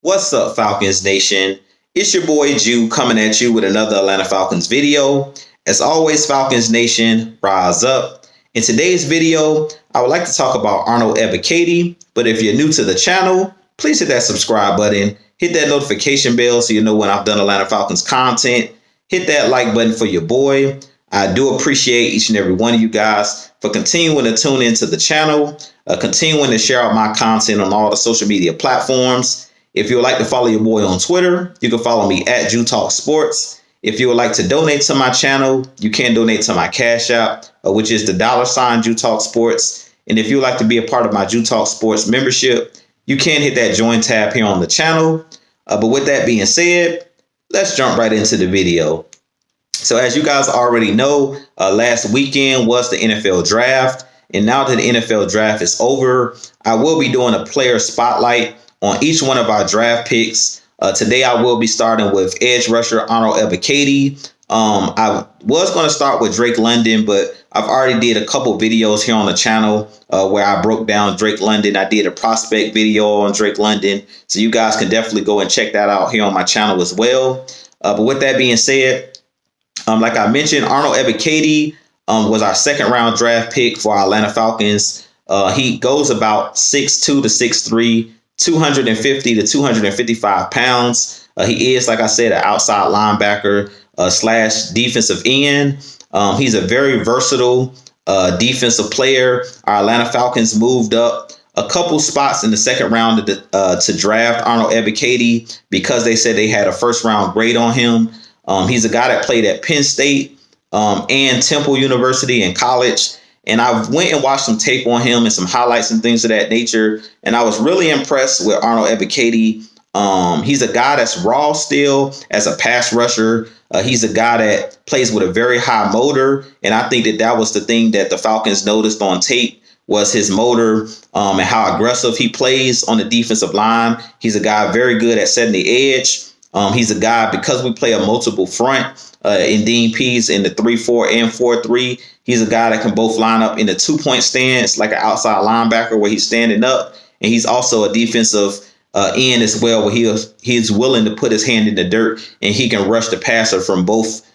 What's up, Falcons Nation? It's your boy Jew coming at you with another Atlanta Falcons video. As always, Falcons Nation, rise up. In today's video, I would like to talk about Arnold Ebiketie, but if you're new to the channel, please hit that subscribe button, hit that notification bell so you know when I've done Atlanta Falcons content, hit that like button for your boy. I do appreciate each and every one of you guys for continuing to tune into the channel, continuing to share out my content on all the social media platforms. If you would like to follow your boy on Twitter, you can follow me at Jew Talk Sports. If you would like to donate to my channel, you can donate to my Cash App, which is the $ Jew Talk Sports. And if you would like to be a part of my Jew Talk Sports membership, you can hit that join tab here on the channel. But with that being said, let's jump right into the video. So as you guys already know, last weekend was the NFL draft. And now that the NFL draft is over, I will be doing a player spotlight on each one of our draft picks. Today, I will be starting with edge rusher Arnold Ebiketie. I was going to start with Drake London, but I've already did a couple videos here on the channel where I broke down Drake London. I did a prospect video on Drake London, so you guys can definitely go and check that out here on my channel as well. But with that being said, like I mentioned, Arnold Ebiketie was our second round draft pick for our Atlanta Falcons. He goes about 6'2 to 6'3". 250 to 255 pounds. He is, like I said, an outside linebacker slash defensive end. He's a very versatile defensive player. Our Atlanta Falcons moved up a couple spots in the second round to draft Arnold Ebiketie because they said they had a first round grade on him. He's a guy that played at Penn State and Temple University in college. And I went and watched some tape on him and some highlights and things of that nature. And I was really impressed with Arnold Ebiketie. He's a guy that's raw still as a pass rusher. He's a guy that plays with a very high motor. And I think that was the thing that the Falcons noticed on tape was his motor and how aggressive he plays on the defensive line. He's a guy very good at setting the edge. He's a guy, because we play a multiple front in DNPs in the 3-4 and 4-3. He's a guy that can both line up in the 2-point stance, like an outside linebacker where he's standing up. And he's also a defensive end as well, where he's willing to put his hand in the dirt and he can rush the passer from both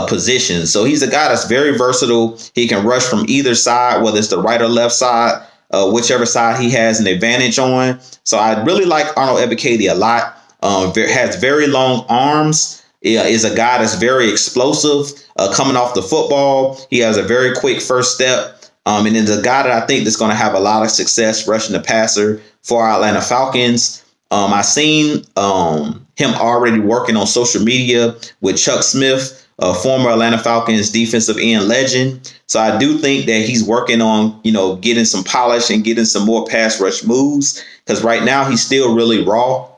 positions. So he's a guy that's very versatile. He can rush from either side, whether it's the right or left side, whichever side he has an advantage on. So I really like Arnold Ebiketie a lot. Has very long arms. Is a guy that's very explosive coming off the football. He has a very quick first step. And is a guy that I think that's going to have a lot of success rushing the passer for our Atlanta Falcons. I seen him already working on social media with Chuck Smith, former Atlanta Falcons defensive end legend. So I do think that he's working on, getting some polish and getting some more pass rush moves, because right now he's still really raw.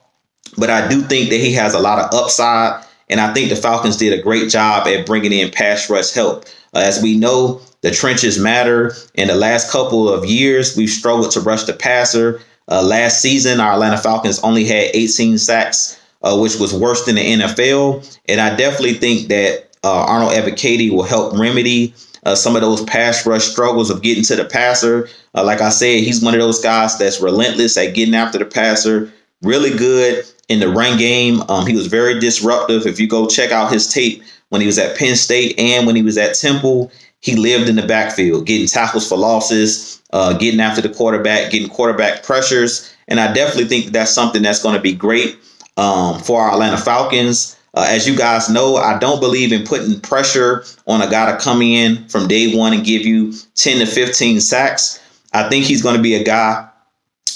But I do think that he has a lot of upside. And I think the Falcons did a great job at bringing in pass rush help. As we know, the trenches matter. In the last couple of years, we've struggled to rush the passer. Last season, our Atlanta Falcons only had 18 sacks, which was worse than the NFL. And I definitely think that Arnold Ebiketie will help remedy some of those pass rush struggles of getting to the passer. Like I said, he's one of those guys that's relentless at getting after the passer, really good in the run game. He was very disruptive. If you go check out his tape when he was at Penn State and when he was at Temple, he lived in the backfield, getting tackles for losses, getting after the quarterback, getting quarterback pressures. And I definitely think that's something that's going to be great for our Atlanta Falcons. As you guys know, I don't believe in putting pressure on a guy to come in from day one and give you 10 to 15 sacks. I think he's going to be a guy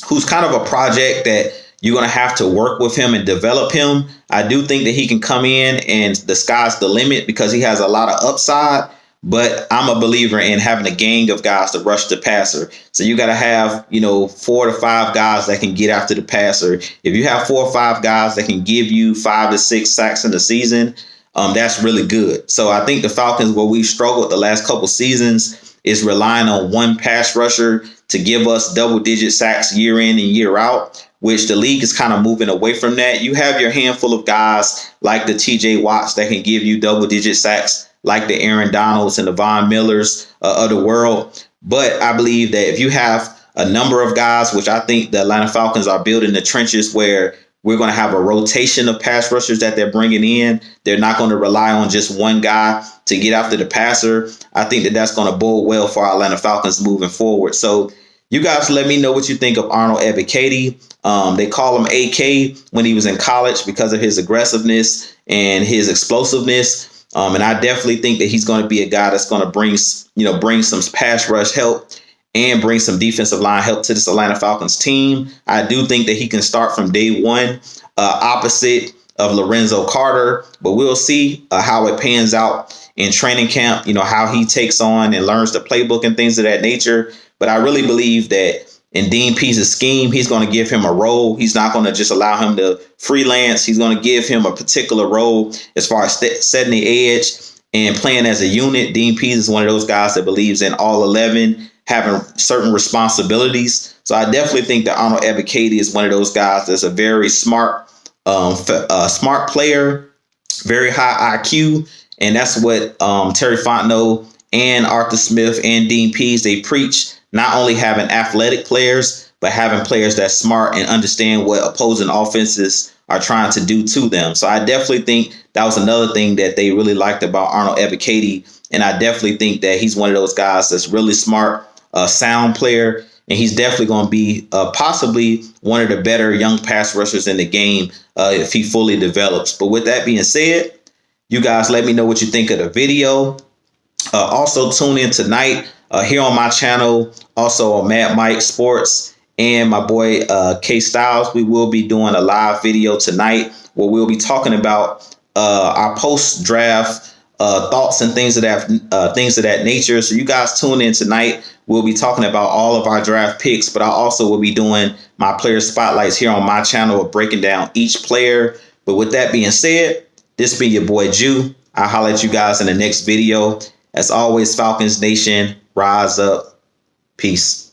who's kind of a project that you're going to have to work with him and develop him. I do think that he can come in and the sky's the limit because he has a lot of upside. But I'm a believer in having a gang of guys to rush the passer. So you got to have, 4 to 5 guys that can get after the passer. If you have 4 or 5 guys that can give you 5 to 6 sacks in the season, that's really good. So I think the Falcons, where we struggled the last couple seasons, is relying on one pass rusher to give us double-digit sacks year in and year out, which the league is kind of moving away from that. You have your handful of guys like the TJ Watts that can give you double-digit sacks, like the Aaron Donalds and the Von Millers of the world. But I believe that if you have a number of guys, which I think the Atlanta Falcons are building the trenches where We're going to have a rotation of pass rushers that they're bringing in. They're not going to rely on just one guy to get after the passer. I think that that's going to bode well for our Atlanta Falcons moving forward. So you guys let me know what you think of Arnold Ebiketie. They call him AK when he was in college because of his aggressiveness and his explosiveness. And I definitely think that he's going to be a guy that's going to bring some pass rush help and bring some defensive line help to this Atlanta Falcons team. I do think that he can start from day one opposite of Lorenzo Carter, but we'll see how it pans out in training camp, how he takes on and learns the playbook and things of that nature. But I really believe that in Dean Pease's scheme, he's going to give him a role. He's not going to just allow him to freelance. He's going to give him a particular role as far as setting the edge and playing as a unit. Dean Pease is one of those guys that believes in all 11 having certain responsibilities. So I definitely think that Arnold Ebiketie is one of those guys that's a very smart player, very high IQ. And that's what Terry Fontenot and Arthur Smith and Dean Pease, they preach, not only having athletic players, but having players that's smart and understand what opposing offenses are trying to do to them. So I definitely think that was another thing that they really liked about Arnold Ebiketie. And I definitely think that he's one of those guys that's really smart, sound player. And he's definitely going to be possibly one of the better young pass rushers in the game if he fully develops. But with that being said, you guys let me know what you think of the video. Also tune in tonight here on my channel, also on Mad Mike Sports and my boy K Styles. We will be doing a live video tonight where we'll be talking about our post-draft thoughts and things of that nature. So you guys tune in tonight. We'll be talking about all of our draft picks, but I also will be doing my player spotlights here on my channel of breaking down each player. But with that being said, this been your boy Jew. I'll holler at you guys in the next video. As always, Falcons Nation, rise up. Peace.